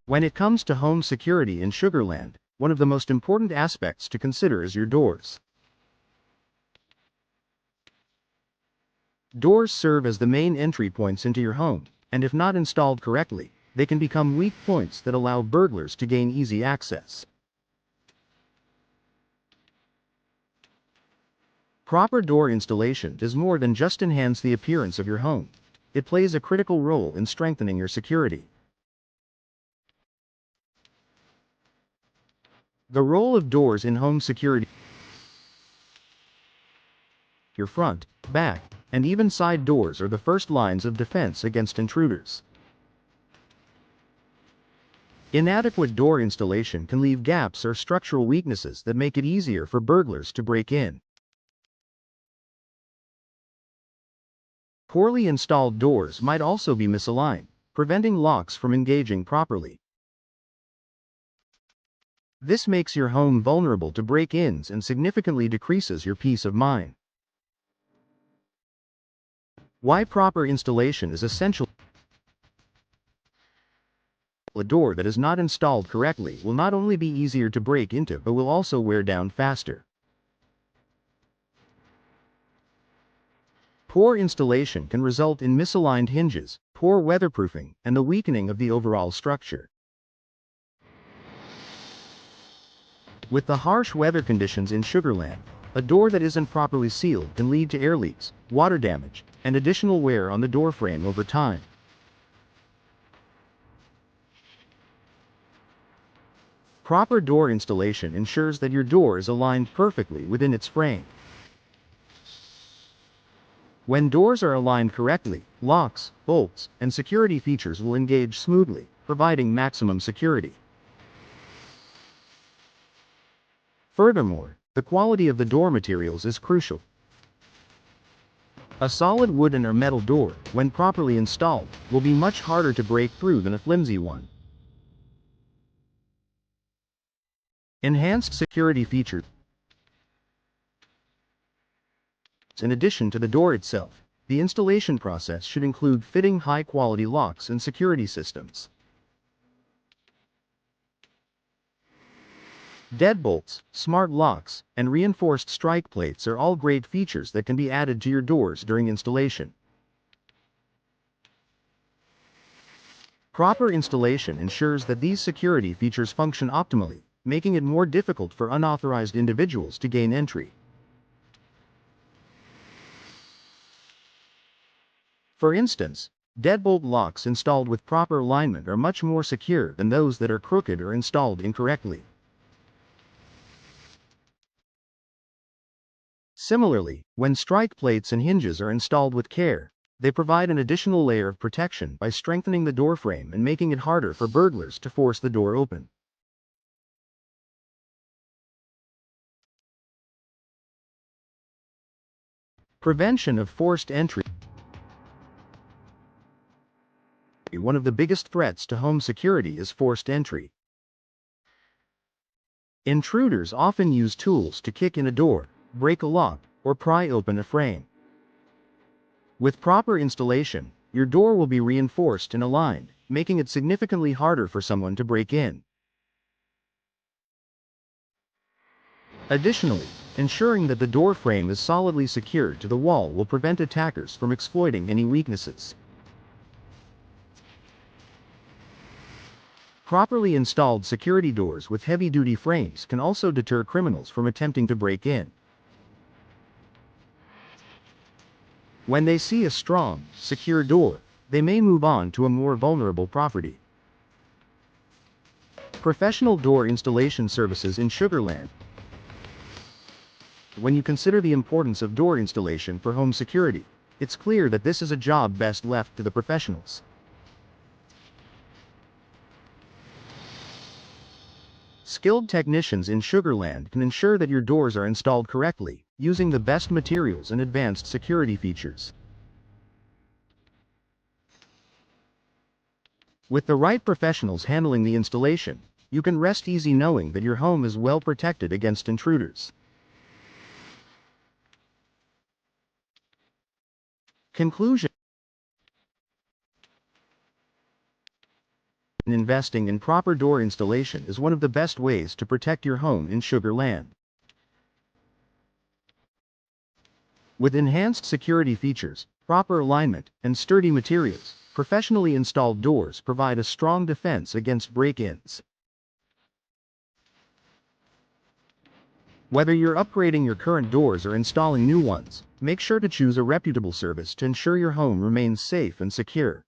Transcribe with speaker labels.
Speaker 1: When it comes to home security in Sugarland, one of the most important aspects to consider is your doors. Doors serve as the main entry points into your home, and if not installed correctly, they can become weak points that allow burglars to gain easy access. Proper door installation does more than just enhance the appearance of your home. It plays a critical role in strengthening your security. The role of doors in home security: your front, back, and even side doors are the first lines of defense against intruders. Inadequate door installation can leave gaps or structural weaknesses that make it easier for burglars to break in. Poorly installed doors might also be misaligned, preventing locks from engaging properly. This makes your home vulnerable to break-ins and significantly decreases your peace of mind. Why proper installation is essential: a door that is not installed correctly will not only be easier to break into but will also wear down faster. Poor installation can result in misaligned hinges, poor weatherproofing, and the weakening of the overall structure. With the harsh weather conditions in Sugarland, a door that isn't properly sealed can lead to air leaks, water damage, and additional wear on the door frame over time. Proper door installation ensures that your door is aligned perfectly within its frame. When doors are aligned correctly, locks, bolts, and security features will engage smoothly, providing maximum security. Furthermore, the quality of the door materials is crucial. A solid wooden or metal door, when properly installed, will be much harder to break through than a flimsy one. Enhanced security features: in addition to the door itself, the installation process should include fitting high-quality locks and security systems. Deadbolts, smart locks, and reinforced strike plates are all great features that can be added to your doors during installation. Proper installation ensures that these security features function optimally, making it more difficult for unauthorized individuals to gain entry. For instance, deadbolt locks installed with proper alignment are much more secure than those that are crooked or installed incorrectly. Similarly, when strike plates and hinges are installed with care, they provide an additional layer of protection by strengthening the door frame and making it harder for burglars to force the door open. Prevention of forced entry: one of the biggest threats to home security is forced entry. Intruders often use tools to kick in a door, break a lock, or pry open a frame. With proper installation, your door will be reinforced and aligned, making it significantly harder for someone to break in. Additionally, ensuring that the door frame is solidly secured to the wall will prevent attackers from exploiting any weaknesses. Properly installed security doors with heavy-duty frames can also deter criminals from attempting to break in. When they see a strong, secure door, they may move on to a more vulnerable property. Professional door installation services in Sugarland: when you consider the importance of door installation for home security, it's clear that this is a job best left to the professionals. Skilled technicians in Sugarland can ensure that your doors are installed correctly, using the best materials and advanced security features. With the right professionals handling the installation, you can rest easy knowing that your home is well protected against intruders. Conclusion: Investing in proper door installation is one of the best ways to protect your home in Sugar Land. With enhanced security features, proper alignment, and sturdy materials, professionally installed doors provide a strong defense against break-ins. Whether you're upgrading your current doors or installing new ones, make sure to choose a reputable service to ensure your home remains safe and secure.